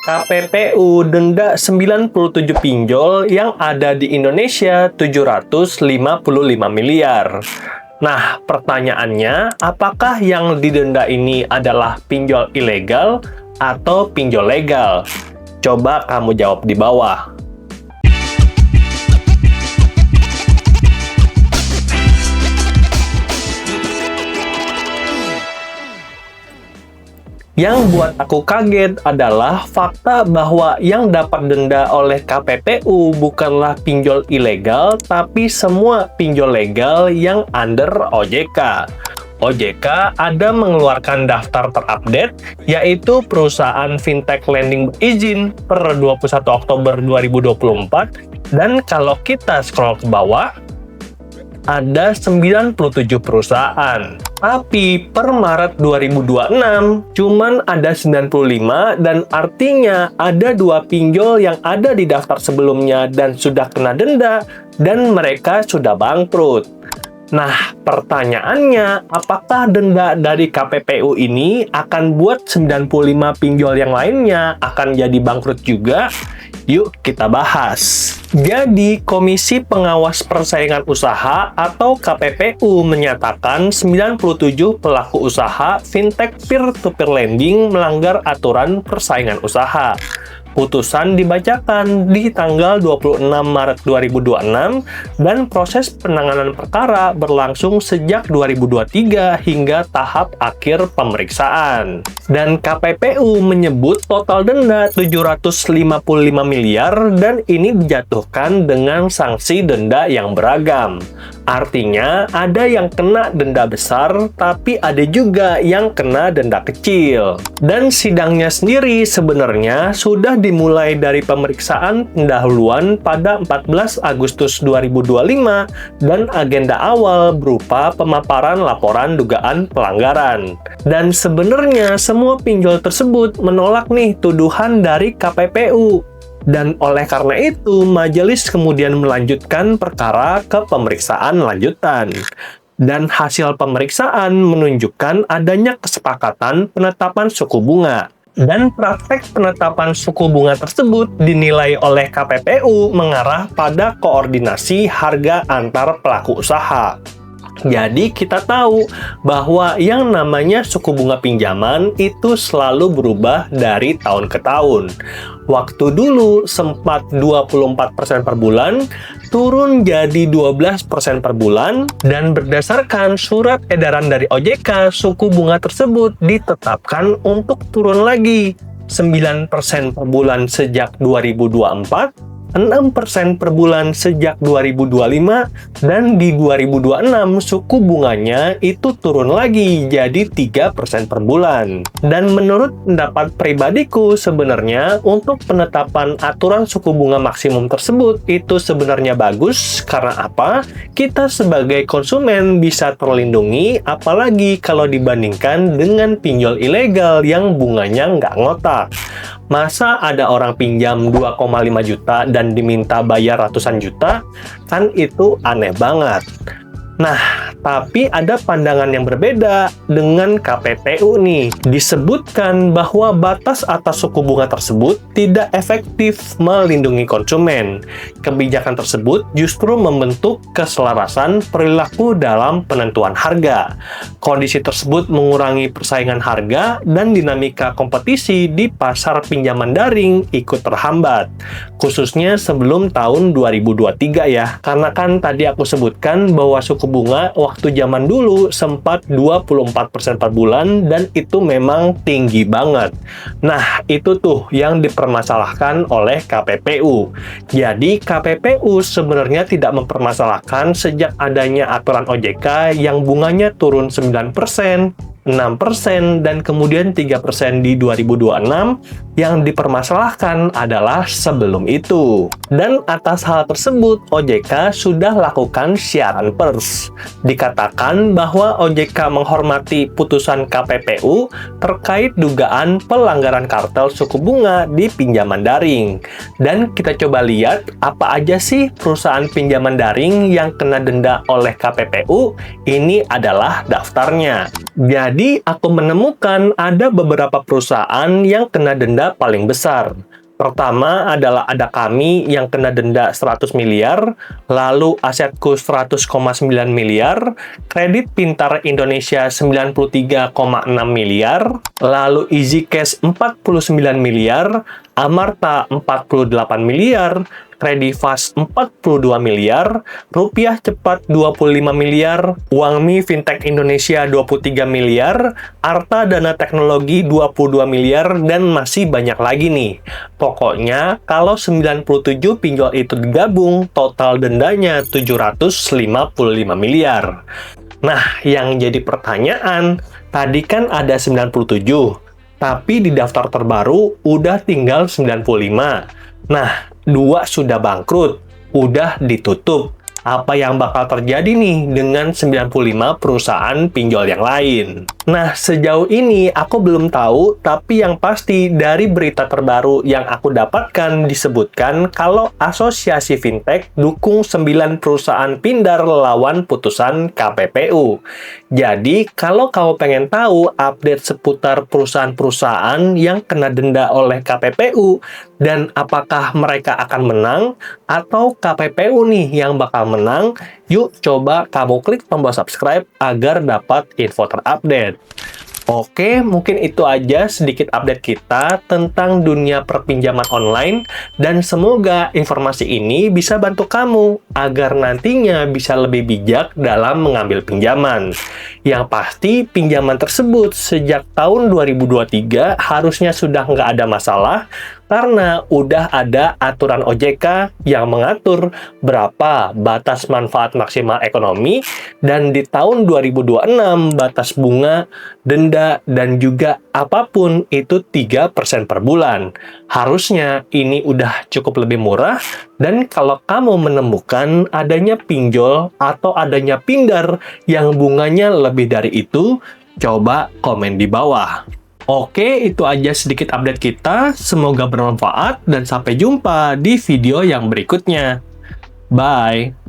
KPPU denda 97 pinjol yang ada di Indonesia 755 miliar. Nah, pertanyaannya, apakah yang didenda ini adalah pinjol ilegal atau pinjol legal? Coba kamu jawab di bawah. Yang buat aku kaget adalah fakta bahwa yang dapat denda oleh KPPU bukanlah pinjol ilegal, tapi semua pinjol legal yang under OJK. OJK ada mengeluarkan daftar terupdate, yaitu perusahaan fintech lending berizin per 21 Oktober 2024, dan kalau kita scroll ke bawah, ada 97 perusahaan. Tapi per Maret 2026, cuman ada 95 dan artinya ada 2 pinjol yang ada di daftar sebelumnya dan sudah kena denda dan mereka sudah bangkrut. Nah, pertanyaannya, apakah denda dari KPPU ini akan buat 95 pinjol yang lainnya akan jadi bangkrut juga? Yuk kita bahas. Jadi, Komisi Pengawas Persaingan Usaha atau KPPU menyatakan 97 pelaku usaha fintech peer-to-peer lending melanggar aturan persaingan usaha. Putusan dibacakan di tanggal 26 Maret 2026 dan proses penanganan perkara berlangsung sejak 2023 hingga tahap akhir pemeriksaan. Dan KPPU menyebut total denda 755 miliar dan ini dijatuhkan dengan sanksi denda yang beragam. Artinya, ada yang kena denda besar, tapi ada juga yang kena denda kecil. Dan sidangnya sendiri sebenarnya sudah dimulai dari pemeriksaan pendahuluan pada 14 Agustus 2025 dan agenda awal berupa pemaparan laporan dugaan pelanggaran. Dan sebenarnya semua pinjol tersebut menolak nih tuduhan dari KPPU. Dan oleh karena itu, majelis kemudian melanjutkan perkara ke pemeriksaan lanjutan. Dan hasil pemeriksaan menunjukkan adanya kesepakatan penetapan suku bunga. Dan praktek penetapan suku bunga tersebut dinilai oleh KPPU mengarah pada koordinasi harga antar pelaku usaha. Jadi kita tahu bahwa yang namanya suku bunga pinjaman itu selalu berubah dari tahun ke tahun. Waktu dulu sempat 24% per bulan, turun jadi 12% per bulan, dan berdasarkan surat edaran dari OJK, suku bunga tersebut ditetapkan untuk turun lagi 9% per bulan sejak 2024, 6% per bulan sejak 2025, dan di 2026 suku bunganya itu turun lagi jadi 3% per bulan. Dan menurut pendapat pribadiku sebenarnya untuk penetapan aturan suku bunga maksimum tersebut itu sebenarnya bagus. Karena apa? Kita sebagai konsumen bisa terlindungi, apalagi kalau dibandingkan dengan pinjol ilegal yang bunganya nggak ngotak. Masa ada orang pinjam 2,5 juta dan diminta bayar ratusan juta? Kan itu aneh banget. Nah, tapi ada pandangan yang berbeda dengan KPPU nih. Disebutkan bahwa batas atas suku bunga tersebut tidak efektif melindungi konsumen. Kebijakan tersebut justru membentuk keselarasan perilaku dalam penentuan harga. Kondisi tersebut mengurangi persaingan harga dan dinamika kompetisi di pasar pinjaman daring ikut terhambat. Khususnya sebelum tahun 2023 ya. Karena kan tadi aku sebutkan bahwa suku bunga waktu zaman dulu sempat 24% per bulan dan itu memang tinggi banget. Nah, itu tuh yang dipermasalahkan oleh KPPU. Jadi, KPPU sebenarnya tidak mempermasalahkan sejak adanya aturan OJK yang bunganya turun 9%, 6%, dan kemudian 3% di 2026, yang dipermasalahkan adalah sebelum itu. Dan atas hal tersebut, OJK sudah lakukan siaran pers. Dikatakan bahwa OJK menghormati putusan KPPU terkait dugaan pelanggaran kartel suku bunga di pinjaman daring. Dan kita coba lihat apa aja sih perusahaan pinjaman daring yang kena denda oleh KPPU. Ini adalah daftarnya. Jadi, aku menemukan ada beberapa perusahaan yang kena denda paling besar. Pertama adalah ada kami yang kena denda 100 miliar, lalu Asetku 100,9 miliar, Kredit Pintar Indonesia 93,6 miliar, lalu EasyCash 49 miliar, Amarta 48 miliar, Kredivas 42 miliar, Rupiah Cepat 25 miliar, Uangmi Fintech Indonesia 23 miliar, Arta Dana Teknologi 22 miliar, dan masih banyak lagi nih. Pokoknya, kalau 97 pinjol itu digabung, total dendanya 755 miliar. Nah, yang jadi pertanyaan, tadi kan ada 97, tapi di daftar terbaru udah tinggal 95. Nah, 2 sudah bangkrut, udah ditutup. Apa yang bakal terjadi nih dengan 95 perusahaan pinjol yang lain? Nah, sejauh ini aku belum tahu, tapi yang pasti dari berita terbaru yang aku dapatkan disebutkan kalau Asosiasi Fintech dukung 9 perusahaan pindar lawan putusan KPPU. Jadi, kalau kamu pengen tahu update seputar perusahaan-perusahaan yang kena denda oleh KPPU dan apakah mereka akan menang atau KPPU nih yang bakal menang, yuk coba kamu klik tombol subscribe agar dapat info terupdate. Oke, mungkin itu aja sedikit update kita tentang dunia perpinjaman online, dan semoga informasi ini bisa bantu kamu agar nantinya bisa lebih bijak dalam mengambil pinjaman. Yang pasti, pinjaman tersebut sejak tahun 2023 harusnya sudah nggak ada masalah, karena udah ada aturan OJK yang mengatur berapa batas manfaat maksimal ekonomi, dan di tahun 2026 batas bunga, denda, dan juga apapun itu 3% per bulan. Harusnya ini udah cukup lebih murah, dan kalau kamu menemukan adanya pinjol atau adanya pindar yang bunganya lebih dari itu, coba komen di bawah. Oke, itu aja sedikit update kita. Semoga bermanfaat dan sampai jumpa di video yang berikutnya. Bye!